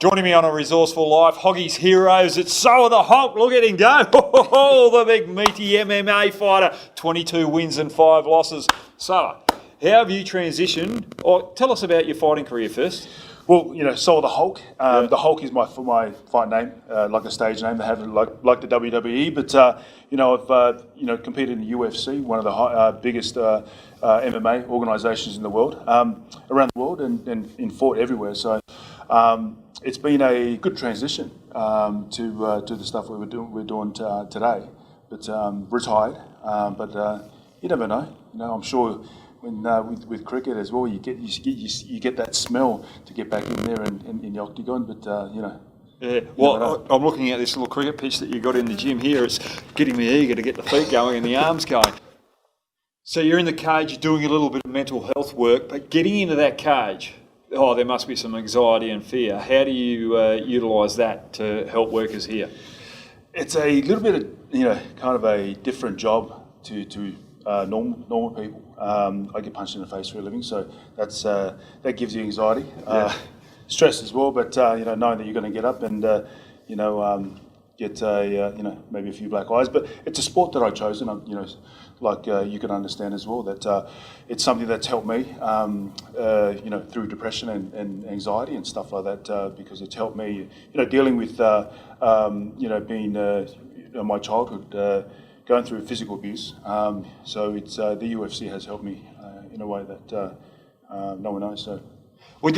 Joining me on A Resourceful Life, Hoggy's heroes, it's So the Hog. Look at him go. The big meaty MMA fighter, 22 wins and 5 losses. So, how have you transitioned? Or tell us about your fighting career first. Well, So the Hulk. The Hulk is my fight name, like a stage name. They have it like the WWE. But I've competed in the UFC, one of the biggest MMA organisations in the world, around the world, and fought everywhere. So it's been a good transition to the stuff we're doing today. But retired. But you never know. I'm sure. When with cricket as well, you get that smell to get back in there in the octagon. But Yeah. Well, I'm looking at this little cricket pitch that you got in the gym here. It's getting me eager to get the feet going and the arms going. So you're in the cage, you're doing a little bit of mental health work, but getting into that cage, there must be some anxiety and fear. How do you utilise that to help workers here? It's a little bit of kind of a different job to normal people. I get punched in the face for a living, so that gives you anxiety, stress as well. But knowing that you're going to get up and get maybe a few black eyes. But it's a sport that I've chosen. You can understand as well that it's something that's helped me, through depression and anxiety and stuff like that, because it's helped me, dealing with being my childhood. Going through physical abuse, so it's the UFC has helped me in a way that no one knows. So, well,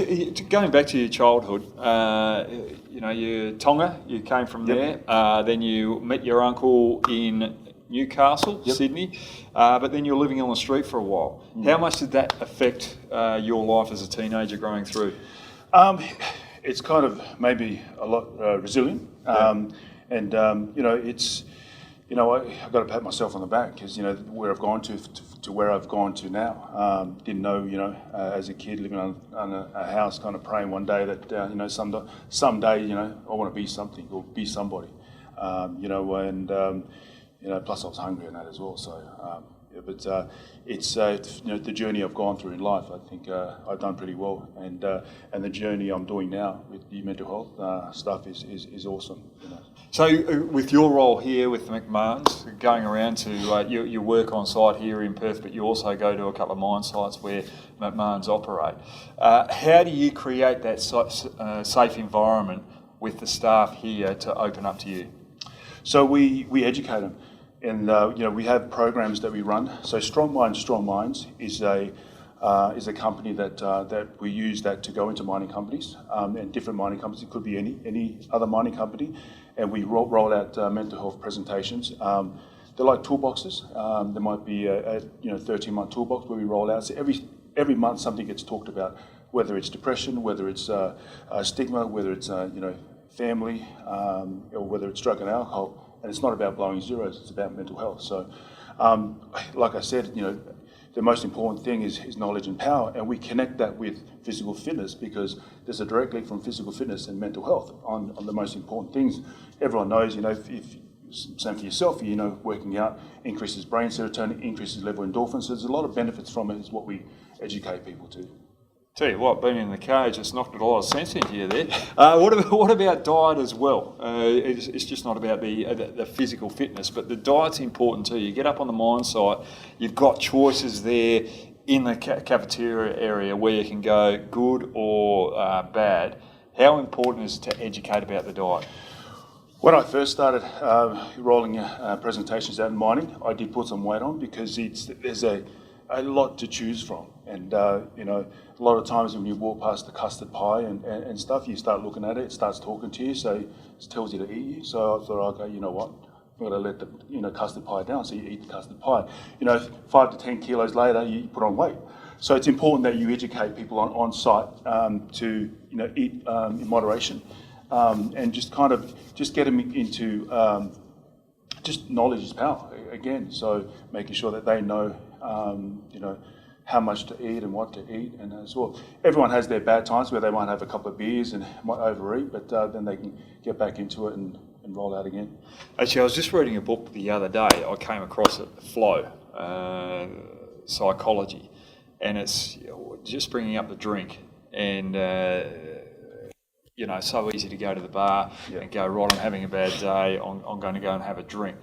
going back to your childhood, you're Tonga. You came from there. Then you met your uncle in Newcastle, Sydney, but then you're living on the street for a while. How much did that affect your life as a teenager growing through? It's kind of maybe a lot resilient, it's. I've got to pat myself on the back because, where I've gone to where I've gone to now. Didn't know, as a kid living on a house, kind of praying one day that, someday, I want to be something or be somebody. Plus I was hungry and that as well. So, it's the journey I've gone through in life. I think I've done pretty well, and the journey I'm doing now with the mental health stuff is awesome. So, with your role here with the McMahons, going around to you work on site here in Perth, but you also go to a couple of mine sites where McMahons operate. How do you create that safe environment with the staff here to open up to you? So we educate them. And we have programs that we run. So Strong Minds is a company that we use that to go into mining companies and different mining companies. It could be any other mining company, and we roll out mental health presentations. They're like toolboxes. There might be a 13-month toolbox where we roll out. So every month something gets talked about, whether it's depression, whether it's stigma, whether it's family, or whether it's drug and alcohol. And it's not about blowing zeros, it's about mental health. So, like I said, the most important thing is knowledge and power, and we connect that with physical fitness because there's a direct link from physical fitness and mental health on the most important things. Everyone knows, if same for yourself, working out increases brain serotonin, increases level endorphins. So there's a lot of benefits from it, is what we educate people to. Tell you what, being in the cage, it's knocked a lot of sense into you there. What about diet as well? It's just not about the physical fitness, but the diet's important too. You get up on the mine site, you've got choices there in the cafeteria area where you can go good or bad. How important is it to educate about the diet? When I first started rolling presentations out in mining, I did put some weight on because there's a lot to choose from, and a lot of times when you walk past the custard pie and stuff, you start looking at it, it starts talking to you, so it tells you to eat you. So I thought, okay, you know what, I'm going to let the custard pie down. So you eat the custard pie. 5 to 10 kilos later, you put on weight. So it's important that you educate people on site to eat in moderation, and just get them into just knowledge is power again. So making sure that they know. How much to eat and what to eat, and as well, everyone has their bad times where they might have a couple of beers and might overeat, but then they can get back into it and roll out again. Actually, I was just reading a book the other day. I came across it, Flow, Psychology, and it's just bringing up the drink and so easy to go to the bar and go, right, I'm having a bad day, I'm going to go and have a drink.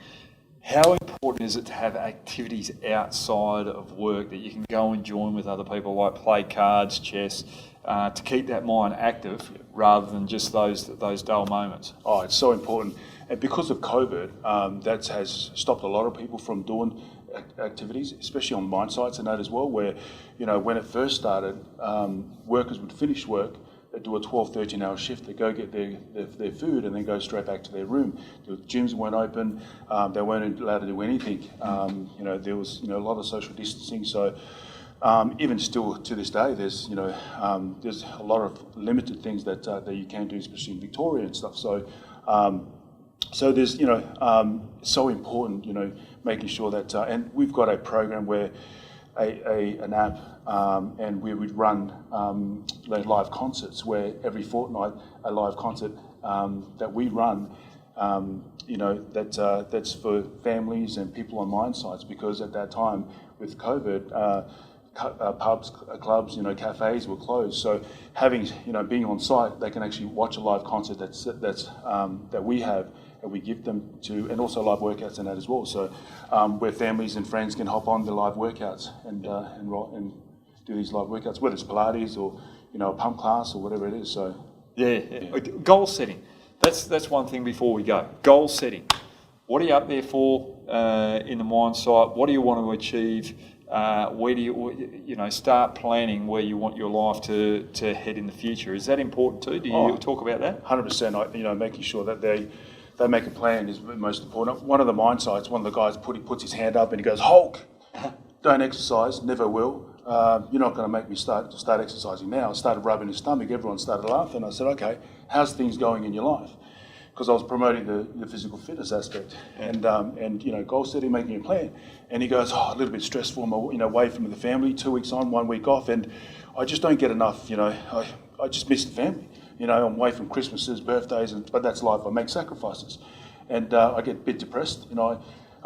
How important is it to have activities outside of work that you can go and join with other people, like play cards, chess, to keep that mind active rather than just those dull moments? Oh, it's so important. And because of COVID, that has stopped a lot of people from doing activities, especially on mine sites and that as well, where, when it first started, workers would finish work, they'd do a 12, 13-hour shift, they'd go get their food and then go straight back to their room. The gyms weren't open, they weren't allowed to do anything. There was, a lot of social distancing, so even still to this day, there's a lot of limited things that you can do, especially in Victoria and stuff. So there's so important, making sure that and we've got a program where an app, and we would run live concerts where every fortnight a live concert that we run. That's for families and people on mine sites, because at that time with COVID, pubs, clubs, cafes were closed. So having, being on site, they can actually watch a live concert that we have, and we give them to, and also live workouts and that as well. So where families and friends can hop on the live workouts and do these live workouts, whether it's Pilates or a pump class or whatever it is. So yeah. Goal setting. That's one thing before we go. Goal setting. What are you up there for in the mine site? What do you want to achieve? Where do you start planning where you want your life to head in the future? Is that important too? Do you talk about that? 100%. Making sure that they make a plan is most important. One of the mine sites, one of the guys puts his hand up and he goes, "Hulk, don't exercise, never will. You're not going to make me start exercising now." I started rubbing his stomach. Everyone started laughing. I said, "Okay, how's things going in your life?" Because I was promoting the physical fitness aspect and goal setting, making a plan. And he goes, "Oh, a little bit stressful. I'm away from the family, 2 weeks on, 1 week off, and I just don't get enough. I just miss the family. I'm away from Christmases, birthdays, but that's life. I make sacrifices, and I get a bit depressed. I'm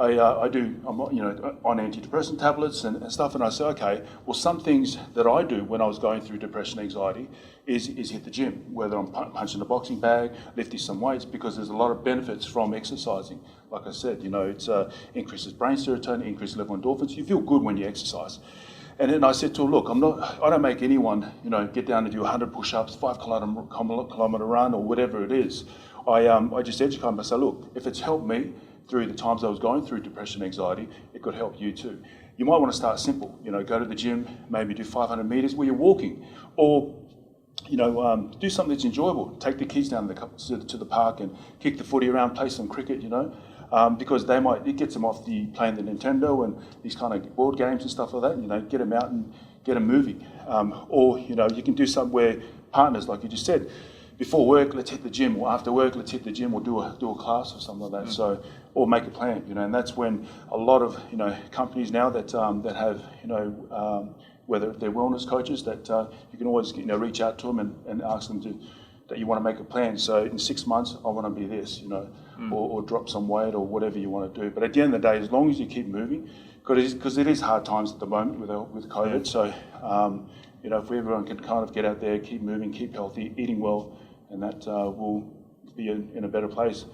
on antidepressant tablets and stuff, and I say, okay, well, some things that I do when I was going through depression, anxiety, is hit the gym, whether I'm punching a boxing bag, lifting some weights, because there's a lot of benefits from exercising. Like I said, it's increases brain serotonin, increases level of endorphins. You feel good when you exercise. And then I said to him, look, I don't make anyone, get down and do 100 push-ups, 5 kilometre run or whatever it is. I just educate them. I say, look, if it's helped me through the times I was going through depression, anxiety, it could help you too. You might want to start simple, go to the gym, maybe do 500 metres where you're walking, or do something that's enjoyable. Take the kids down to the park and kick the footy around, play some cricket, because it gets them off playing the Nintendo and these kind of board games and stuff like that, get them out and get them moving. Or, you can do something where partners, like you just said, before work, let's hit the gym, or after work, let's hit the gym, or do a class or something like that. So, or make a plan, and that's when a lot of, companies now that have, whether they're wellness coaches, that you can always, reach out to them and ask them that you want to make a plan. So in 6 months, I want to be this, or drop some weight or whatever you want to do. But at the end of the day, as long as you keep moving, because it is hard times at the moment with COVID. So, if everyone can kind of get out there, keep moving, keep healthy, eating well, and that will be in a better place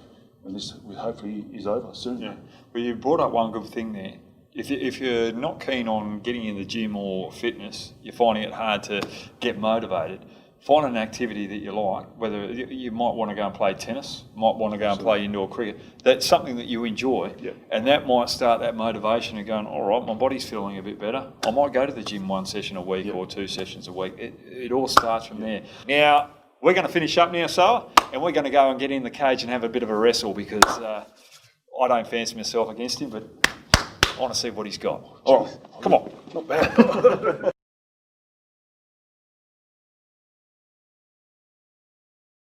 when this hopefully is over soon. Yeah. Well, you brought up one good thing there. If you're not keen on getting in the gym or fitness, you're finding it hard to get motivated, find an activity that you like, whether you might want to go and play tennis, might want to go and play indoor cricket. That's something that you enjoy, and that might start that motivation of going, all right, my body's feeling a bit better. I might go to the gym 1 session a week or 2 sessions a week. It all starts from there. Now, we're going to finish up now, Soa, and we're going to go and get in the cage and have a bit of a wrestle, because I don't fancy myself against him, but I want to see what he's got. All right, come on. Not bad.